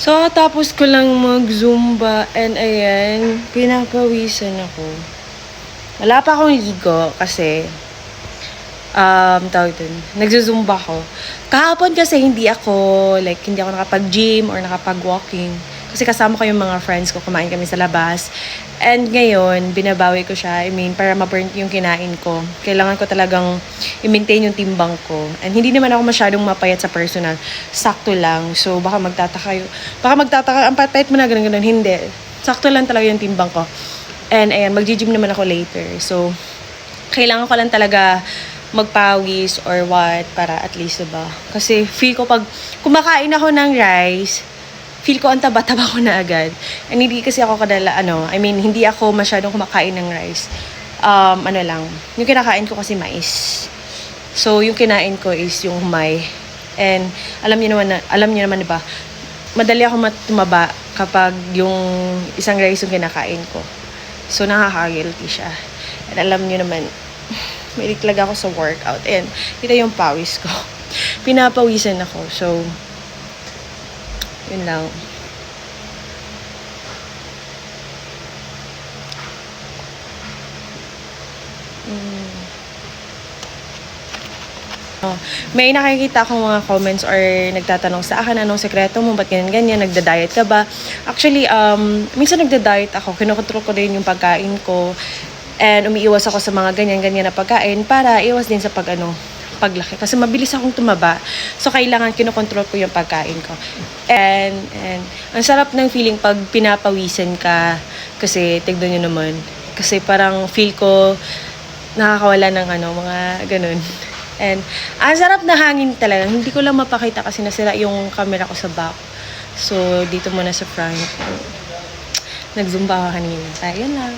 So, tapos ko lang mag-zumba and ayan, pinapawisan ako. Wala pa akong ligo kasi, tawag dun, nagzuzumba ko. Kahapon kasi hindi ako nakapag-gym or nakapag-walking. Kasi kasama ko yung mga friends ko, kumain kami sa labas. And ngayon, binabawi ko siya. I mean, para ma-burn yung kinain ko. Kailangan ko talagang i-maintain yung timbang ko. And hindi naman ako masyadong mapayat sa personal. Sakto lang. So, baka magtataka, ang papayat mo na, ganun. Hindi. Sakto lang talaga yung timbang ko. And ayan, mag-gym naman ako later. So, kailangan ko lang talaga magpawis or what para at least, diba? Kasi feel ko pag kumakain ako ng rice, feel ko ang taba-taba ko na agad. And hindi kasi ako hindi ako masyadong kumakain ng rice. Yung kinakain ko kasi mais. So, yung kinain ko is yung humay. And alam niyo naman, diba? Madali ako tumaba kapag yung isang rice yung kinakain ko. So, nakaka-guilty siya. And alam niyo naman, may talaga ako sa workout. And kita yung pawis ko. Pinapawisan ako. So, yun lang. May nakikita akong mga comments or nagtatanong sa akin, anong sekreto mo, ba't ganyan, nagda-diet ka ba? Actually, minsan nagda-diet ako, kinokontrol ko din yung pagkain ko, and umiiwas ako sa mga ganyan na pagkain para iwas din sa paglaki. Kasi mabilis akong tumaba, so kailangan kinokontrol ko yung pagkain ko. And ang sarap ng feeling pag pinapawisan ka, kasi tignan nyo naman, kasi parang feel ko nakakawala ng mga ganun. And ang sarap na hangin talaga. Hindi ko lang mapakita kasi nasira yung camera ko sa back. So, dito muna sa front. Nag-zumba ako kanina. Ayun lang.